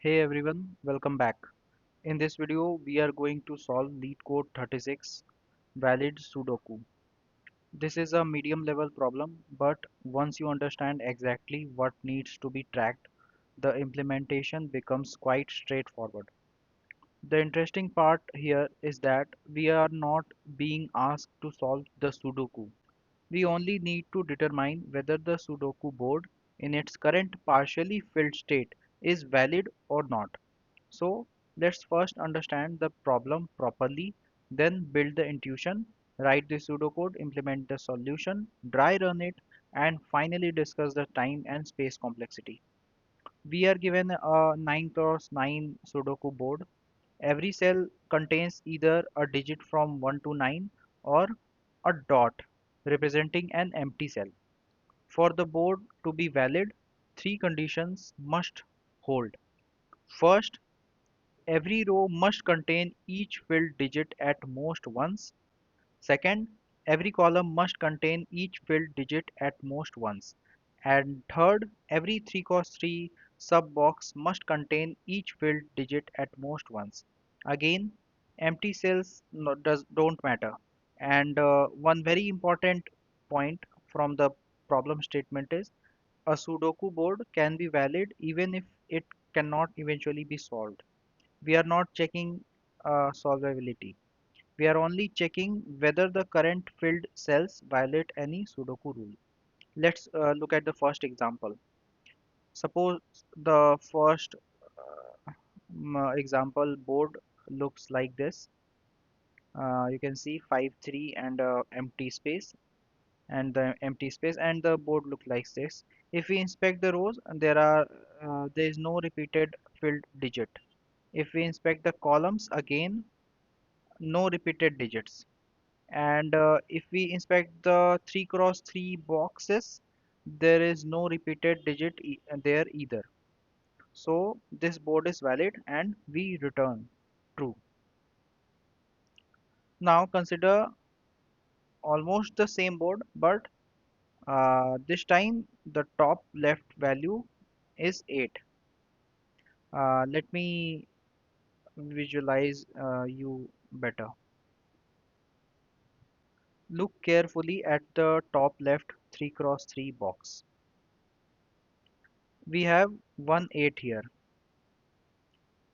Hey everyone, welcome back. In this video, we are going to solve LeetCode 36 valid Sudoku. This is a medium level problem, but once you understand exactly what needs to be tracked, the implementation becomes quite straightforward. The interesting part here is that we are not being asked to solve the Sudoku. We only need to determine whether the Sudoku board in its current partially filled state is valid or not. So let's first understand the problem properly, then build the intuition, write the pseudocode, implement the solution, dry run it, and finally discuss the time and space complexity. We are given a 9 cross 9 Sudoku board. Every cell contains either a digit from 1 to 9 or a dot representing an empty cell. For the board to be valid, three conditions must hold. First, every row must contain each filled digit at most once. Second, every column must contain each filled digit at most once. And third, every 3 cross 3 sub box must contain each filled digit at most once. Again, empty cells don't matter. And one very important point from the problem statement is a Sudoku board can be valid even if it cannot eventually be solved. We are not checking solvability. We are only checking whether the current filled cells violate any Sudoku rule. Let's look at the first example. Suppose the first example board looks like this. You can see 5, 3 and empty space and the empty space and the board look like this. If we inspect the rows, there is no repeated filled digit. If we inspect the columns again, no repeated digits. And if we inspect the 3 cross 3 boxes, there is no repeated digit there either. So this board is valid and we return true. Now consider almost the same board, but this time the top left value is 8. Let me visualize you better. Look carefully at the top left 3 cross 3 box. We have one 8 here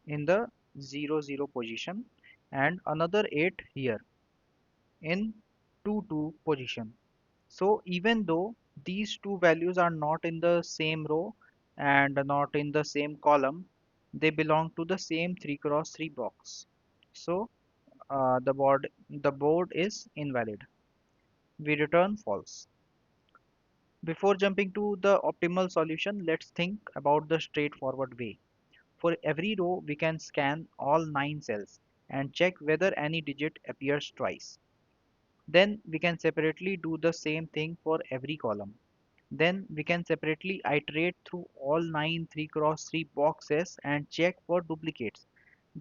in the 0 0 position and another 8 here in 2 2 position. So even though these two values are not in the same row and not in the same column, they belong to the same 3 cross 3 box. So the board is invalid. We return false. Before jumping to the optimal solution, let's think about the straightforward way. For every row, we can scan all 9 cells and check whether any digit appears twice. Then we can separately do the same thing for every column. Then we can separately iterate through all 9 3 cross 3 boxes and check for duplicates.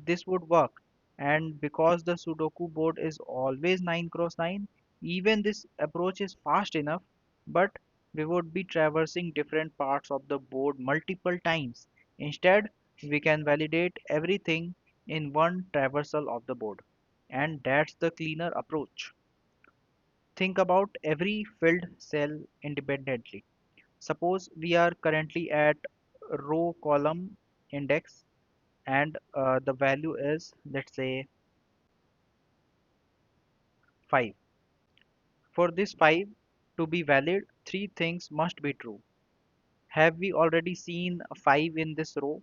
This would work. And because the Sudoku board is always 9 cross 9, even this approach is fast enough, but we would be traversing different parts of the board multiple times. Instead, we can validate everything in one traversal of the board. And that's the cleaner approach. Think about every filled cell independently. Suppose we are currently at row column index and the value is, let's say, 5. For this 5 to be valid, three things must be true. Have we already seen 5 in this row?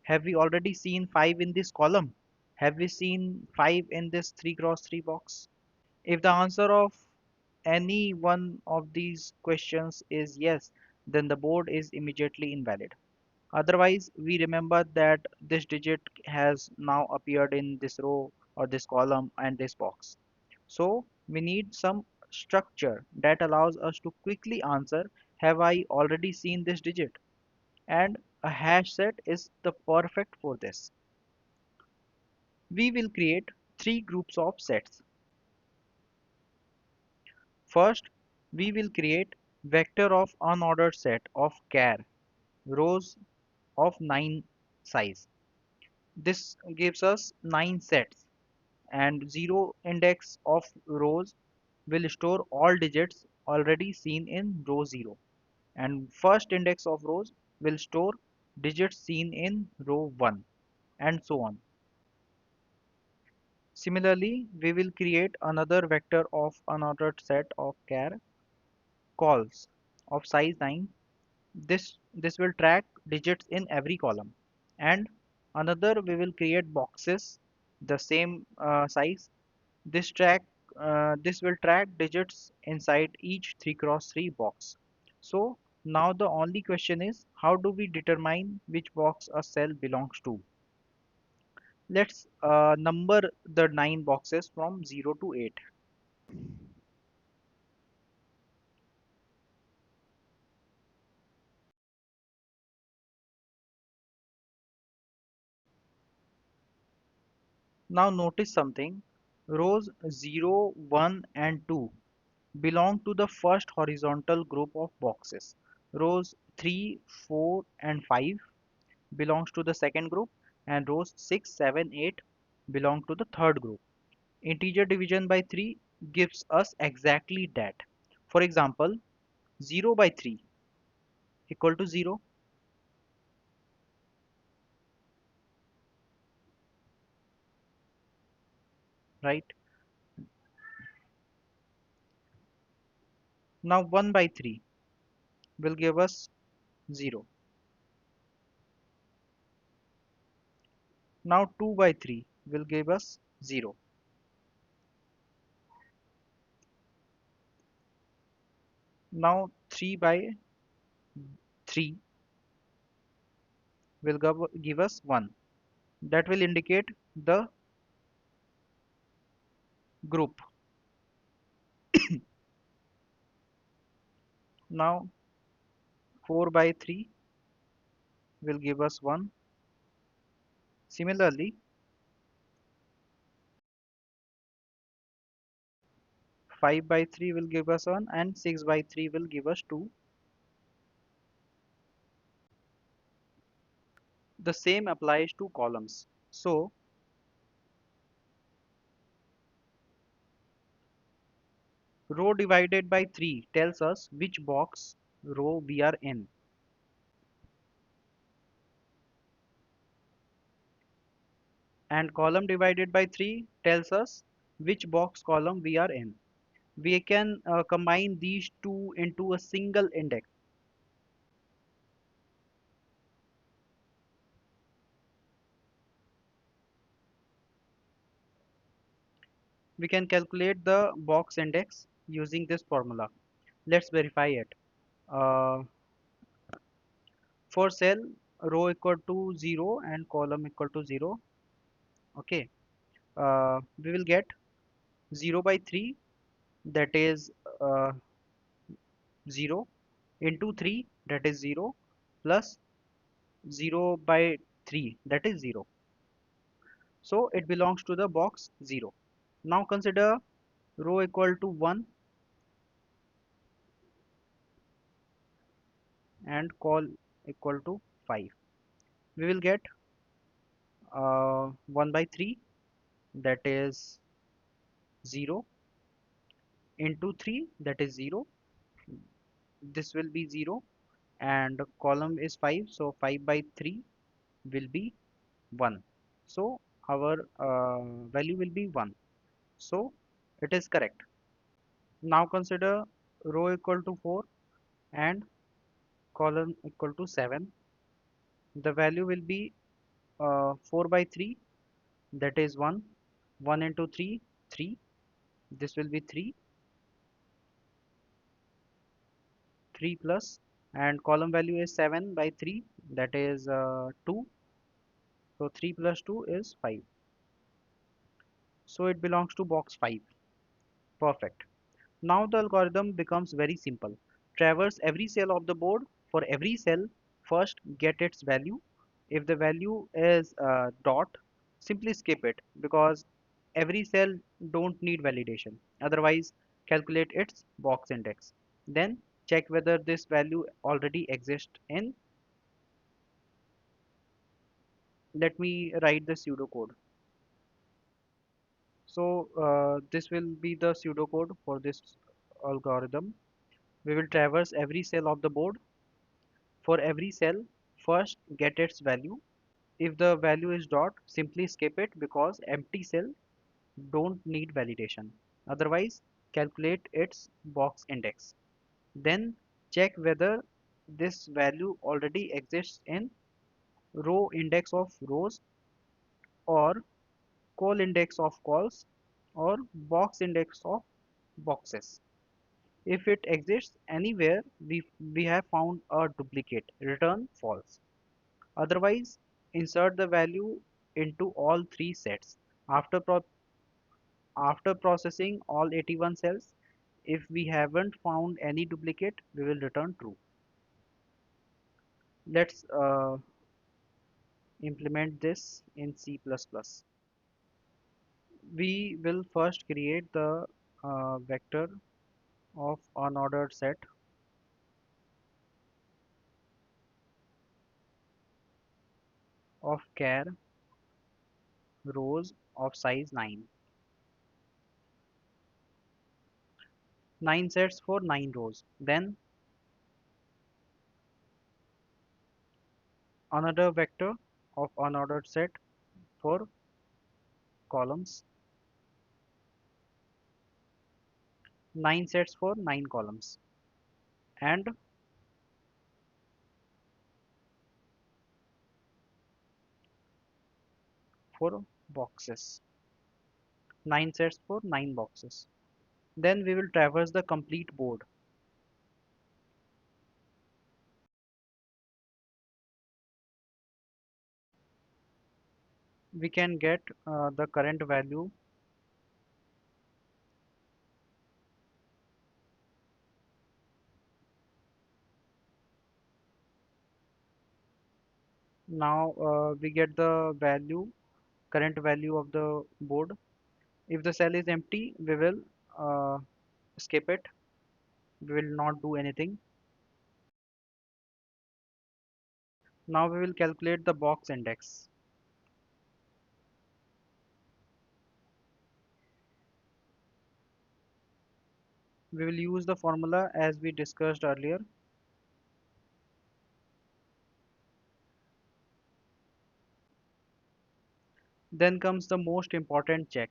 Have we already seen 5 in this column? Have we seen 5 in this 3 cross 3 box? If the answer of any one of these questions is yes, then the board is immediately invalid. Otherwise, we remember that this digit has now appeared in this row or this column and this box. So we need some structure that allows us to quickly answer, have I already seen this digit? And a hash set is the perfect for this. We will create three groups of sets. First, we will create vector of unordered set of char rows of 9 size. This gives us 9 sets, and 0 index of rows will store all digits already seen in row 0, and first index of rows will store digits seen in row 1, and so on. Similarly, we will create another vector of unordered set of char calls of size 9. This will track digits in every column, and another we will create boxes the same size. This will track digits inside each 3x3 box. So now the only question is, how do we determine which box a cell belongs to? Let's number the 9 boxes from 0 to 8. Now notice something. Rows 0, 1 and 2 belong to the first horizontal group of boxes. Rows 3, 4 and 5 belongs to the second group, and rows 6, 7, 8 belong to the third group. Integer division by 3 gives us exactly that. For example, 0 by 3 equal to 0, right? Now 1 by 3 will give us 0. Now 2 by 3 will give us 0. Now 3 by 3 will give us 1. That will indicate the group. Now 4 by 3 will give us 1. Similarly, 5 by 3 will give us 1, and 6 by 3 will give us 2. The same applies to columns. So row divided by 3 tells us which box row we are in, and column divided by 3 tells us which box column we are in. We can combine these two into a single index. We can calculate the box index using this formula. Let's verify it. Uh, for cell row equal to 0 and column equal to 0, okay, we will get 0 by 3, that is uh, 0, into 3, that is 0, plus 0 by 3, that is 0. So it belongs to the box 0. Now consider row equal to 1 and col equal to 5. We will get 1 by 3, that is 0, into 3, that is 0. This will be 0, and column is 5, so 5 by 3 will be 1. So our value will be 1. So it is correct. Now consider row equal to 4 and column equal to 7. The value will be 4 by 3, that is 1. 1 into 3, 3. This will be 3, 3 plus, and column value is 7 by 3, that is 2. So 3 plus 2 is 5. So it belongs to box 5. Perfect. Now the algorithm becomes very simple. Traverse every cell of the board. For every cell, first get its value. If the value is dot, simply skip it, because every cell don't need validation. Otherwise, calculate its box index. Then check whether this value already exists in Let me write the pseudocode. So this will be the pseudocode for this algorithm. We will traverse every cell of the board. For every cell, first get its value. If the value is dot, simply skip it because empty cell don't need validation. Otherwise, calculate its box index. Then check whether this value already exists in row index of rows or call index of calls or box index of boxes. If it exists anywhere, we have found a duplicate. Return false. Otherwise, insert the value into all three sets. After after processing all 81 cells, if we haven't found any duplicate, we will return true. Let's implement this in C++. We will first create the vector of unordered set of char rows of size 9. 9 sets for 9 rows. Then another vector of unordered set for columns. 9 sets for 9 columns. And for boxes. 9 sets for 9 boxes. Then we will traverse the complete board. We can get the current value. Now we get the value, current value of the board. If the cell is empty, we will uh, skip it. We will not do anything. Now we will calculate the box index. We will use the formula as we discussed earlier. Then comes the most important check.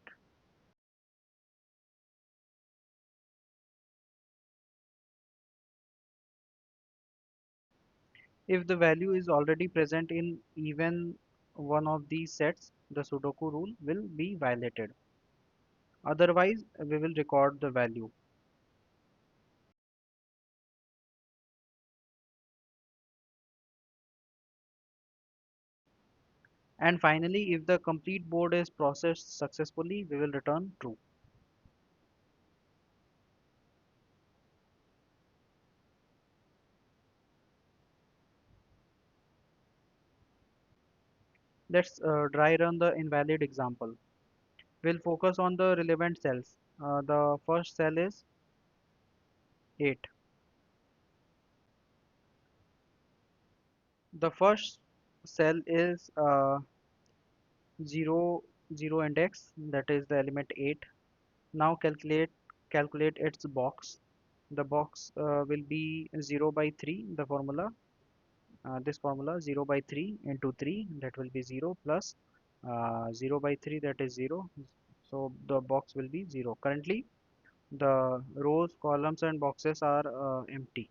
If the value is already present in even one of these sets, the Sudoku rule will be violated. Otherwise, we will record the value. And finally, if the complete board is processed successfully, we will return true. Let's dry run the invalid example. We'll focus on the relevant cells. The first cell is 8. The first cell is 0, 0 index, that is the element 8. Now calculate its box. The box will be 0 by 3, the formula. This formula 0 by 3 into 3, that will be 0, plus 0 by 3, that is 0. So the box will be 0. Currently the rows, columns and boxes are empty.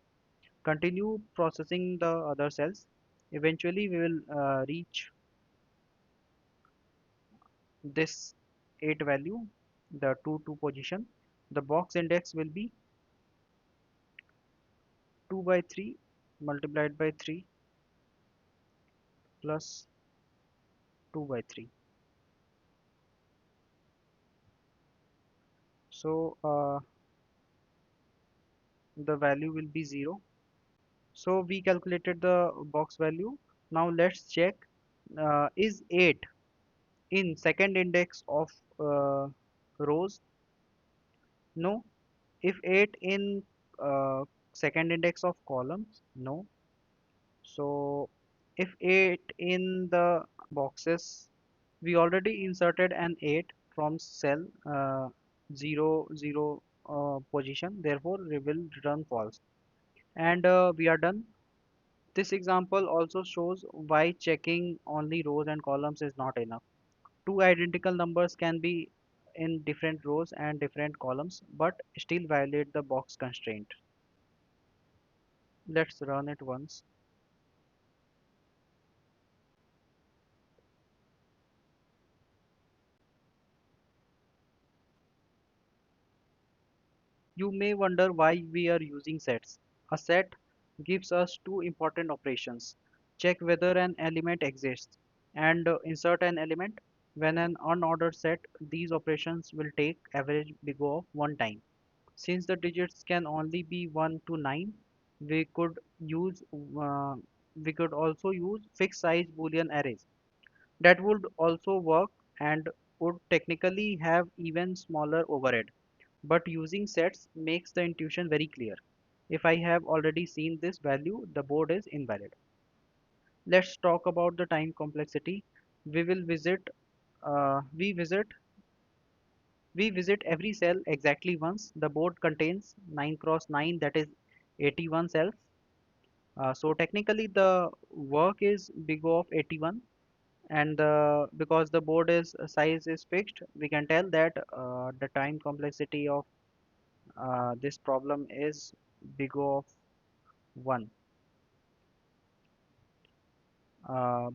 Continue processing the other cells. Eventually we will reach this 8 value, the 2 position. The box index will be 2 by 3 multiplied by 3 plus 2 by 3. So the value will be 0. So we calculated the box value. Now let's check, is 8 in second index of rows? No. If 8 in second index of columns? No. So If 8 in the boxes, we already inserted an 8 from cell 0, 0 position, therefore we will return false. And we are done. This example also shows why checking only rows and columns is not enough. Two identical numbers can be in different rows and different columns, but still violate the box constraint. Let's run it once. You may wonder why we are using sets. A set gives us two important operations. Check whether an element exists and insert an element. When an unordered set, these operations will take average big O of one time. Since the digits can only be 1 to 9, we could use uh, we could also use fixed size Boolean arrays. That would also work and would technically have even smaller overhead. But using sets makes the intuition very clear. If I have already seen this value, the board is invalid. Let's talk about the time complexity. We will visit uh, we visit we visit every cell exactly once. The board contains 9 cross 9, that is 81 cells. So technically the work is big O of 81, and because the board is size is fixed, we can tell that the time complexity of this problem is big O of 1.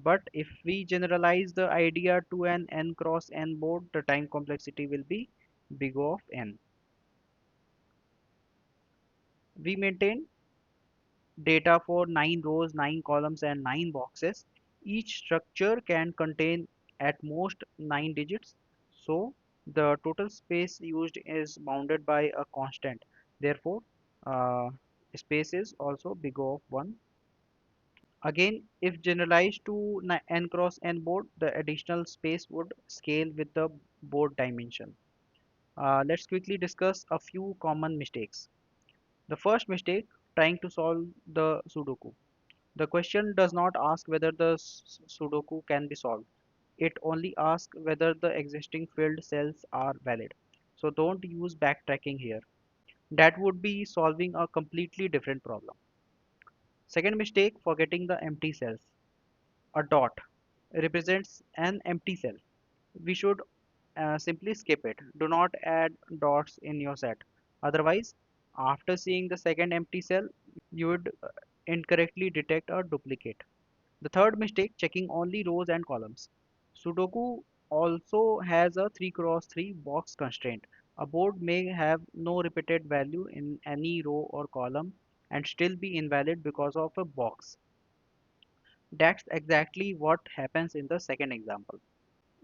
But if we generalize the idea to an n cross n board, the time complexity will be big O of n. We maintain data for 9 rows, 9 columns, and 9 boxes. Each structure can contain at most 9 digits. So the total space used is bounded by a constant. Therefore, uh, space is also big O of 1. Again, if generalized to n cross n board, the additional space would scale with the board dimension. Let's quickly discuss a few common mistakes. The first mistake, trying to solve the Sudoku. The question does not ask whether the Sudoku can be solved. It only asks whether the existing filled cells are valid. So don't use backtracking here. That would be solving a completely different problem. Second mistake, forgetting the empty cells. A dot represents an empty cell. We should simply skip it. Do not add dots in your set. Otherwise, after seeing the second empty cell, you would incorrectly detect a duplicate. The third mistake, checking only rows and columns. Sudoku also has a 3 cross 3 box constraint. A board may have no repeated value in any row or column and still be invalid because of a box. That's exactly what happens in the second example.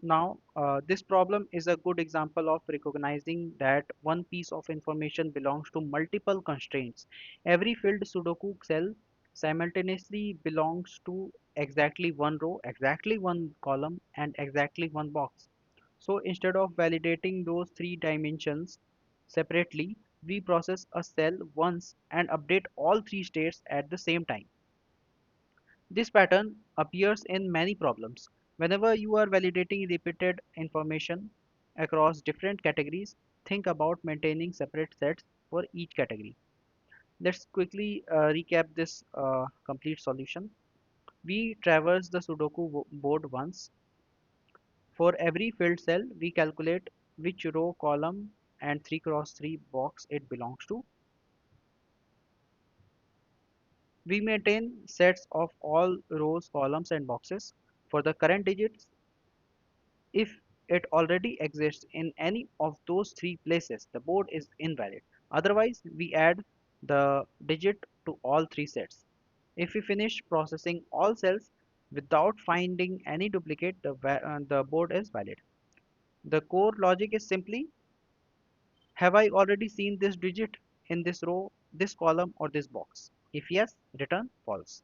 Now, this problem is a good example of recognizing that one piece of information belongs to multiple constraints. Every filled Sudoku cell simultaneously belongs to exactly one row, exactly one column, and exactly one box. So instead of validating those three dimensions separately, we process a cell once and update all three states at the same time. This pattern appears in many problems. Whenever you are validating repeated information across different categories, think about maintaining separate sets for each category. Let's quickly recap this complete solution. We traverse the Sudoku board once. For every filled cell, we calculate which row, column, and 3 cross 3 box it belongs to. We maintain sets of all rows, columns, and boxes. For the current digits, if it already exists in any of those three places, the board is invalid. Otherwise, we add the digit to all three sets. If we finish processing all cells without finding any duplicate, the board is valid. The core logic is simply, have I already seen this digit in this row, this column, or this box? If yes, return false.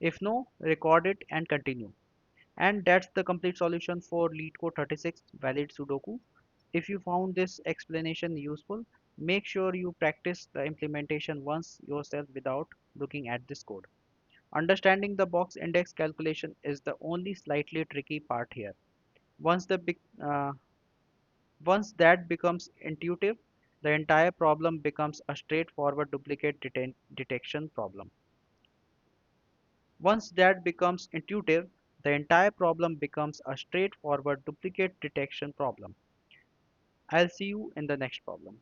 If no, record it and continue. And that's the complete solution for LeetCode 36 valid Sudoku. If you found this explanation useful, make sure you practice the implementation once yourself without looking at this code. Understanding the box index calculation is the only slightly tricky part here. Once the big, once that becomes intuitive, the entire problem becomes a straightforward duplicate detection problem. Once that becomes intuitive, the entire problem becomes a straightforward duplicate detection problem. I'll see you in the next problem.